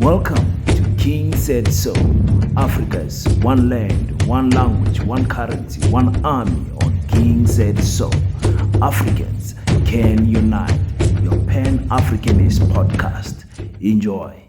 Welcome to King Said So, Africa's one land, one language, one currency, one army on King Said So. Africans can unite. Your Pan-Africanist podcast. Enjoy.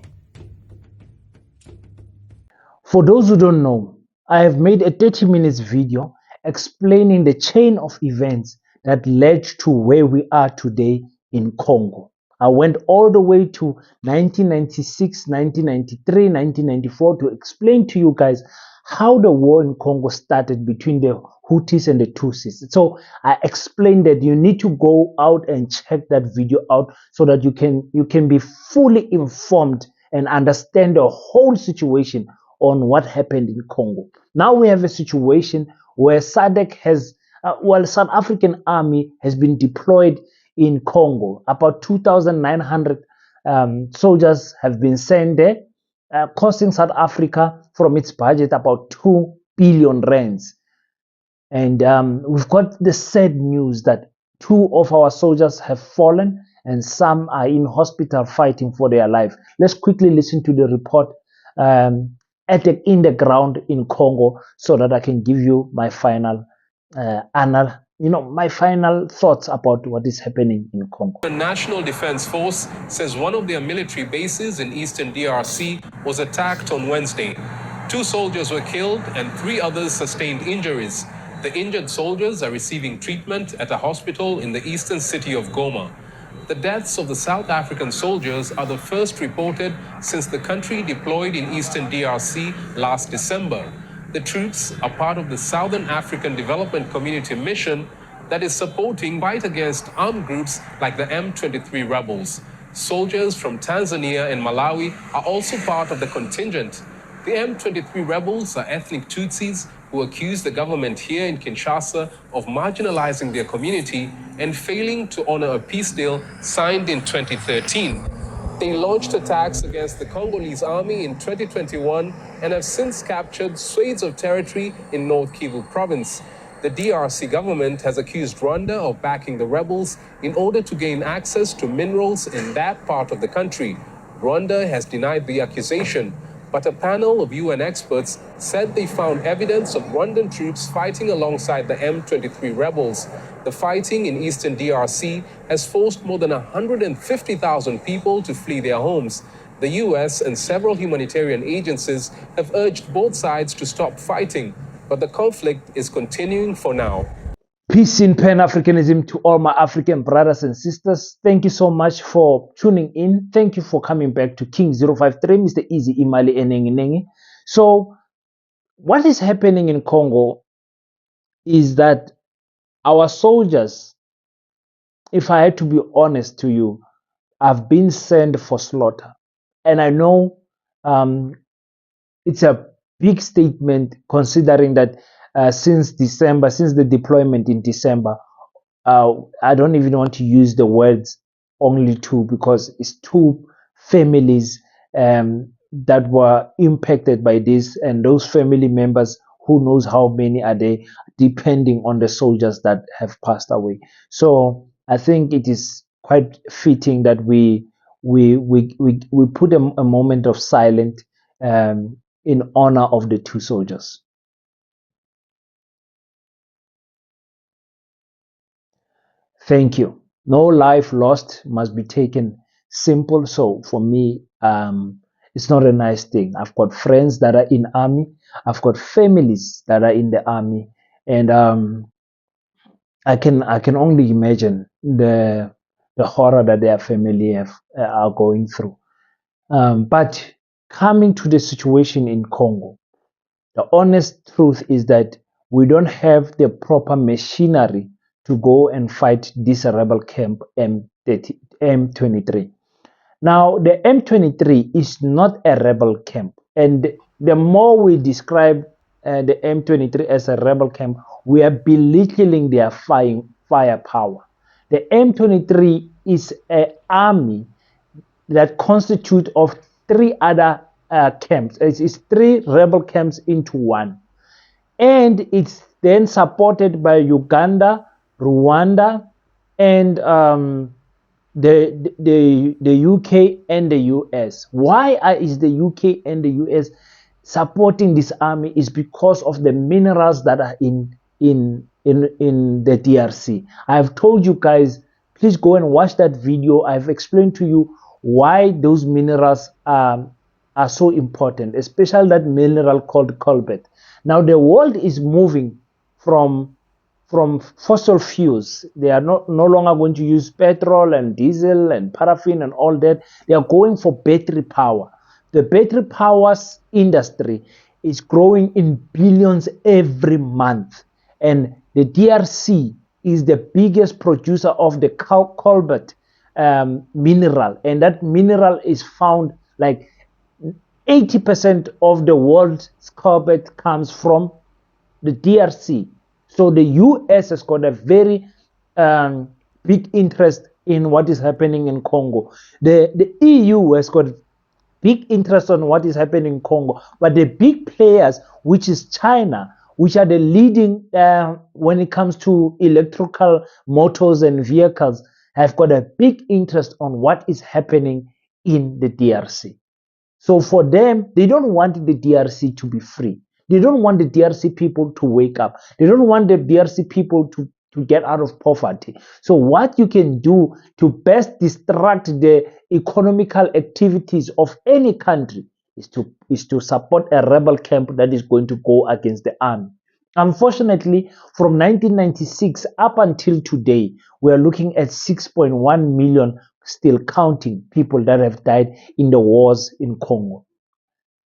For those who don't know, I have made a 30 minutes video explaining the chain of events that led to where we are today in Congo. I went all the way to 1996, 1993, 1994 to explain to you guys how the war in Congo started between the Houthis and the Tutsis. So I explained that you need to go out and check that video out so that you can be fully informed and understand the whole situation on what happened in Congo. Now we have a situation where SADC has, South African army has been deployed in Congo. About 2,900 soldiers have been sent there, costing South Africa from its budget about 2 billion rands. And we've got the sad news that 2 of our soldiers have fallen and some are in hospital fighting for their life. Let's quickly listen to the report in the ground in Congo so that I can give you my final my final thoughts about what is happening in Congo. The National Defense Force says one of their military bases in eastern DRC was attacked on Wednesday. 2 soldiers were killed and 3 others sustained injuries. The injured soldiers are receiving treatment at a hospital in the eastern city of Goma. The deaths of the South African soldiers are the first reported since the country deployed in eastern DRC last December. The troops are part of the Southern African Development Community mission that is supporting fight against armed groups like the M23 rebels. Soldiers from Tanzania and Malawi are also part of the contingent. The M23 rebels are ethnic Tutsis who accuse the government here in Kinshasa of marginalizing their community and failing to honor a peace deal signed in 2013. They launched attacks against the Congolese army in 2021 and have since captured swathes of territory in North Kivu province. The DRC government has accused Rwanda of backing the rebels in order to gain access to minerals in that part of the country. Rwanda has denied the accusation, but a panel of UN experts said they found evidence of Rwandan troops fighting alongside the M23 rebels. The fighting in eastern DRC has forced more than 150,000 people to flee their homes. The US and several humanitarian agencies have urged both sides to stop fighting, but the conflict is continuing for now. Peace in Pan-Africanism to all my African brothers and sisters. Thank you so much for tuning in. Thank you for coming back to King 053, Mr. Easy Imali Enengi. So what is happening in Congo is that our soldiers, if I had to be honest to you, have been sent for slaughter. And I know it's a big statement considering that since the deployment in December, I don't even want to use the words only 2 because it's 2 families that were impacted by this, and those family members, who knows how many are they, depending on the soldiers that have passed away. So I think it is quite fitting that we put a moment of silence in honor of the 2 soldiers. Thank you. No life lost must be taken simple. So for me, it's not a nice thing. I've got friends that are in army. I've got families that are in the army, and I can only imagine the horror that their family are going through. But coming to the situation in Congo, the honest truth is that we don't have the proper machinery to go and fight this rebel camp M23. Now, the M23 is not a rebel camp, and the more we describe the M23 as a rebel camp, we are belittling their firepower. The M23 is an army that constitutes of 3 other camps. It's 3 rebel camps into one, and it's then supported by Uganda, Rwanda, and the UK and the US. Why is the UK and the US supporting this army? Is because of the minerals that are in the DRC. I've told you guys, please go and watch that video. I've explained to you why those minerals are so important, especially that mineral called cobalt. Now the world is moving from fossil fuels. They are no longer going to use petrol and diesel and paraffin and all that. They are going for battery power. The battery powers industry is growing in billions every month. And the DRC is the biggest producer of the cobalt mineral. And that mineral is found like 80% of the world's cobalt comes from the DRC. So the US has got a very big interest in what is happening in Congo. The EU has got big interest on what is happening in Congo. But the big players, which is China, which are the leading when it comes to electrical motors and vehicles, have got a big interest on what is happening in the DRC. So for them, they don't want the DRC to be free. They don't want the DRC people to wake up. They don't want the DRC people to get out of poverty. So what you can do to best distract the economical activities of any country is to support a rebel camp that is going to go against the army. Unfortunately, from 1996 up until today, we are looking at 6.1 million still counting people that have died in the wars in Congo,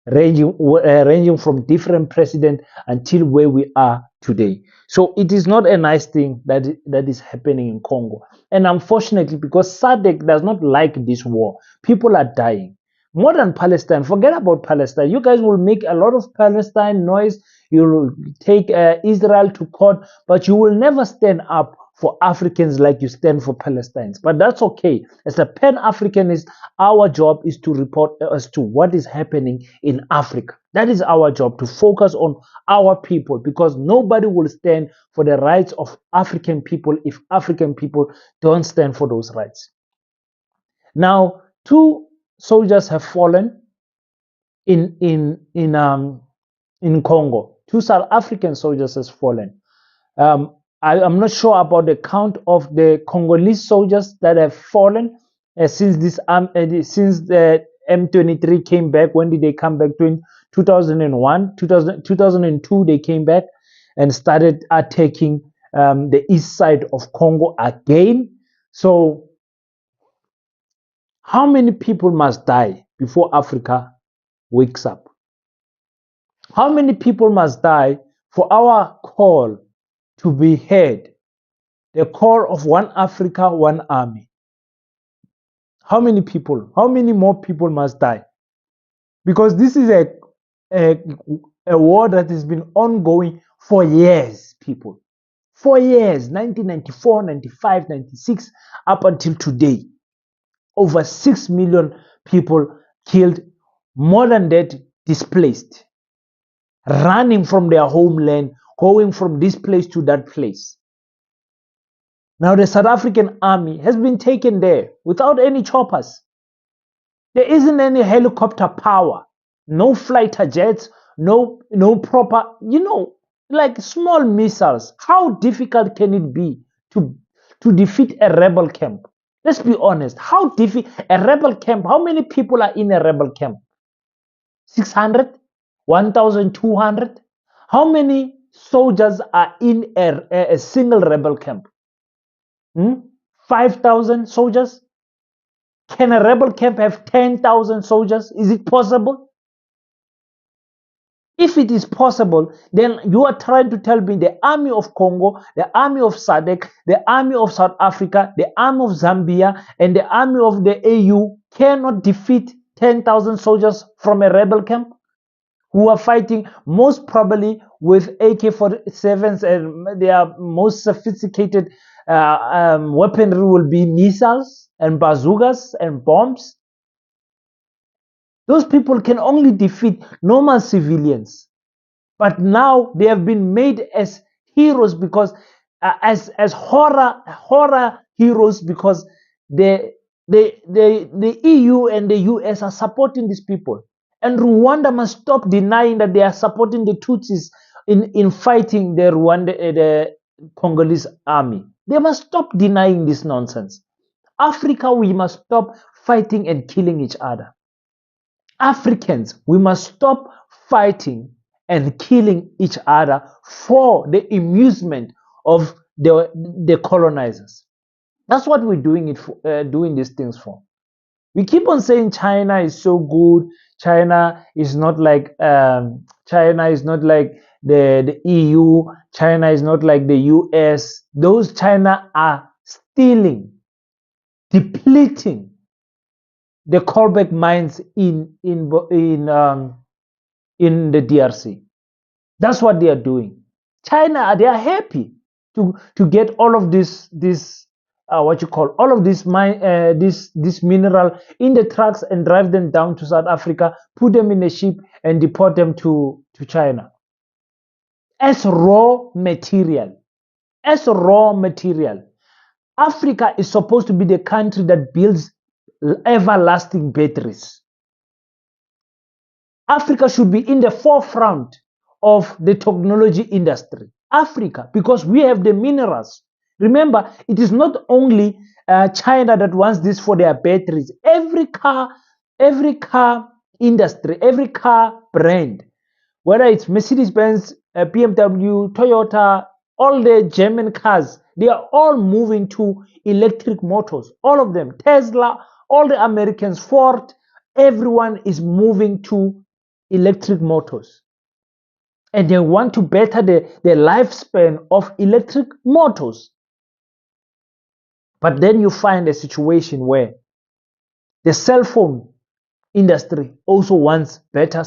ranging from different presidents until where we are today. So it is not a nice thing that is happening in Congo. And unfortunately, because SADC does not like this war, people are dying. More than Palestine, forget about Palestine. You guys will make a lot of Palestine noise. You will take Israel to court, but you will never stand up for Africans like you stand for Palestinians. But that's okay. As a Pan-Africanist, our job is to report as to what is happening in Africa. That is our job, to focus on our people, because nobody will stand for the rights of African people if African people don't stand for those rights. Now, 2 soldiers have fallen in Congo. 2 South African soldiers has fallen. I'm not sure about the count of the Congolese soldiers that have fallen since the M23 came back. When did they come back? 2001, 2002 they came back and started attacking the east side of Congo again. So how many people must die before Africa wakes up? How many people must die for our call to be heard? The call of one Africa, one army. How many people? How many more people must die? Because this is a war that has been ongoing for years, people. For years, 1994, 95, 96, up until today. Over 6 million people killed, more than that displaced, running from their homeland, going from this place to that place. Now the South African army has been taken there without any choppers. There isn't any helicopter power, no fighter jets, no proper, like small missiles. How difficult can it be to defeat a rebel camp? Let's be honest. How difficult a rebel camp? How many people are in a rebel camp? 600? 1,200? How many soldiers are in a single rebel camp? 5,000 soldiers? Can a rebel camp have 10,000 soldiers? Is it possible? If it is possible, then you are trying to tell me the army of Congo, the army of SADC, the army of South Africa, the army of Zambia, and the army of the AU cannot defeat 10,000 soldiers from a rebel camp who are fighting most probably with AK-47s, and their most sophisticated weaponry will be missiles and bazookas and bombs. Those people can only defeat normal civilians. But now they have been made as heroes because as horror heroes, because the The EU and the US are supporting these people. And Rwanda must stop denying that they are supporting the Tutsis in fighting the Congolese army. They must stop denying this nonsense. Africa, we must stop fighting and killing each other. Africans, we must stop fighting and killing each other for the amusement of the colonizers. That's what we're doing doing these things for. We keep on saying China is so good. China is not like the EU. China is not like the US. Those China are stealing, depleting the callback mines in the DRC. That's what they are doing. China, they are happy to get all of this all of this this mineral in the trucks and drive them down to South Africa, put them in a ship and deport them to China as raw material. As raw material. Africa is supposed to be the country that builds everlasting batteries. Africa should be in the forefront of the technology industry. Africa, because we have the minerals. Remember, it is not only China that wants this for their batteries. Every car industry, every car brand, whether it's Mercedes-Benz, BMW, Toyota, all the German cars, they are all moving to electric motors. All of them. Tesla, all the Americans, Ford, everyone is moving to electric motors. And they want to better the lifespan of electric motors. But then you find a situation where the cell phone industry also wants better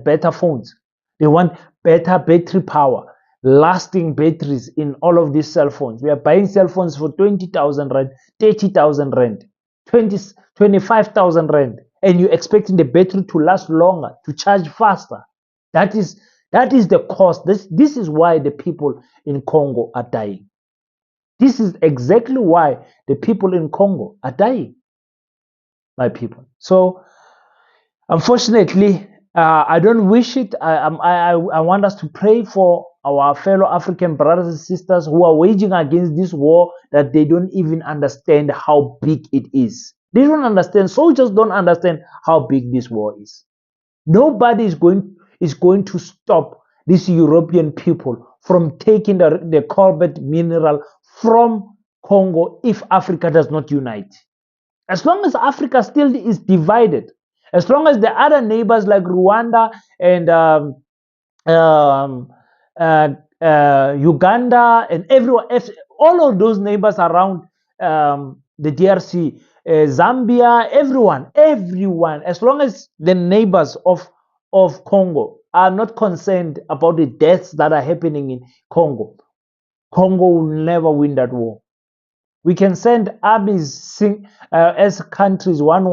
better phones. They want better battery power, lasting batteries in all of these cell phones. We are buying cell phones for 20,000 rand, 30,000 rand, 25,000 rand, and you're expecting the battery to last longer, to charge faster. That is the cost. This is why the people in Congo are dying. This is exactly why the people in Congo are dying, my people. So, unfortunately, I don't wish it. I want us to pray for our fellow African brothers and sisters who are waging against this war that they don't even understand how big it is. They don't understand. Soldiers don't understand how big this war is. Nobody is going to stop these European people from taking the cobalt mineral from Congo if Africa does not unite. As long as Africa still is divided, as long as the other neighbors like Rwanda and Uganda and everyone, all of those neighbors around the DRC, Zambia, everyone, as long as the neighbors of Congo are not concerned about the deaths that are happening in Congo, Congo will never win that war. We can send armies as countries, one.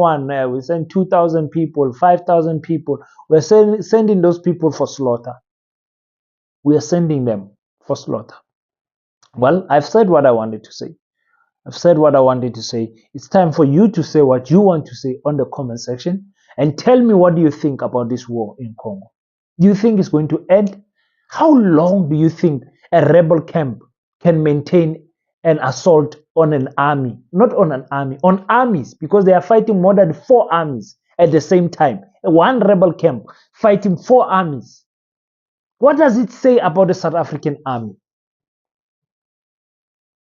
We send 2,000 people, 5,000 people. We're sending those people for slaughter. We are sending them for slaughter. Well, I've said what I wanted to say. It's time for you to say what you want to say on the comment section and tell me what do you think about this war in Congo. Do you think it's going to end? How long do you think a rebel camp can maintain an assault on an army? Not on an army, on armies, because they are fighting more than 4 armies at the same time. One rebel camp fighting 4 armies. What does it say about the South African army?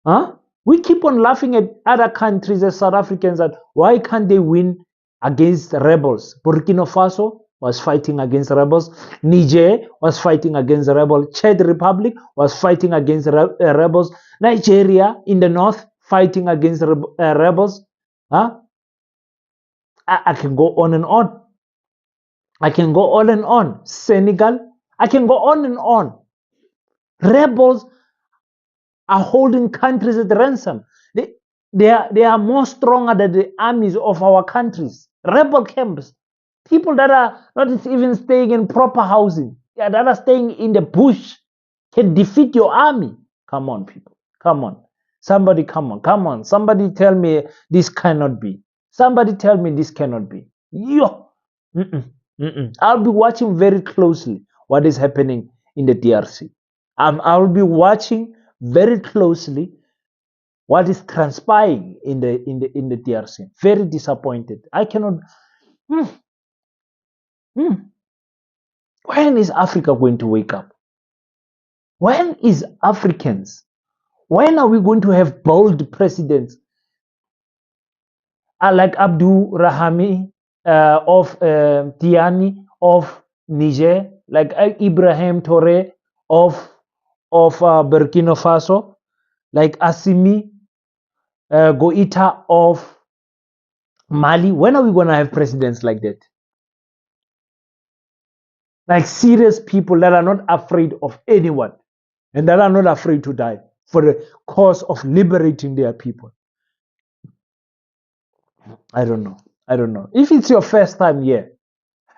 Huh? We keep on laughing at other countries as South Africans that why can't they win against rebels? Burkina Faso was fighting against rebels. Niger was fighting against rebels. Chad Republic was fighting against rebels. Nigeria in the north fighting against rebels. Huh? I can go on and on. Senegal. I can go on and on. Rebels are holding countries at ransom. They are more stronger than the armies of our countries. Rebel camps. People that are not even staying in proper housing, that are staying in the bush, can defeat your army. Come on, people. Come on. Somebody come on. Somebody tell me this cannot be. Somebody tell me this cannot be. Yo. I'll be watching very closely what is happening in the DRC. I'll be watching very closely what is transpiring in the DRC. Very disappointed. I cannot. When is Africa going to wake up? When is Africans? When are we going to have bold presidents like Abdul Rahami of Tiani of Niger, like Ibrahim Traoré of Burkina Faso, like Assimi Goita of Mali? When are we going to have presidents like that? Like serious people that are not afraid of anyone and that are not afraid to die for the cause of liberating their people. I don't know. If it's your first time here,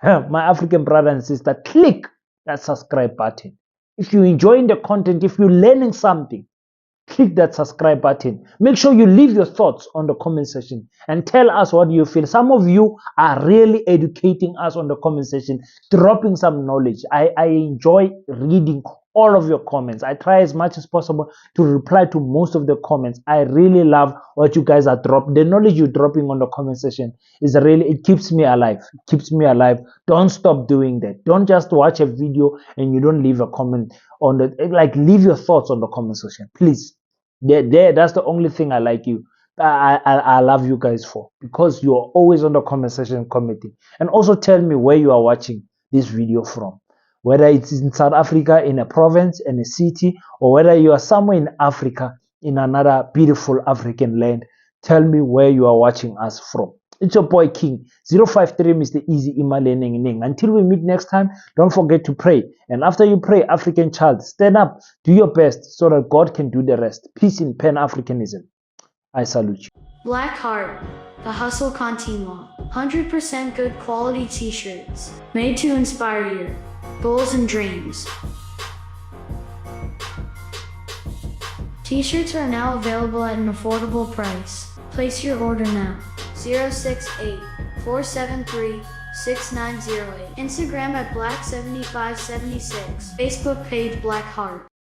my African brother and sister, click that subscribe button. If you're enjoying the content, if you're learning something, click that subscribe button. Make sure you leave your thoughts on the comment section and tell us what you feel. Some of you are really educating us on the comment section, dropping some knowledge. I enjoy reading all of your comments. I try as much as possible to reply to most of the comments. I really love what you guys are dropping. The knowledge you're dropping on the comment section is really, it keeps me alive. It keeps me alive. Don't stop doing that. Don't just watch a video and you don't leave a comment on the, like, leave your thoughts on the comment section, please. That's the only thing I like you. I love you guys for, because you are always on the comment section commenting. And also tell me where you are watching this video from, whether it's in South Africa, in a province, in a city, or whether you are somewhere in Africa, in another beautiful African land. Tell me where you are watching us from. It's your boy King 053 Mr. Easy Imalening. Until we meet next time, don't forget to pray. And after you pray, African child, stand up, do your best so that God can do the rest. Peace in Pan-Africanism. I salute you. Black Heart, the hustle continua. 100% good quality t-shirts, made to inspire your goals and dreams. T-shirts are now available at an affordable price. Place your order now. 068-473-6908. Instagram at Black7576. Facebook page Black Heart.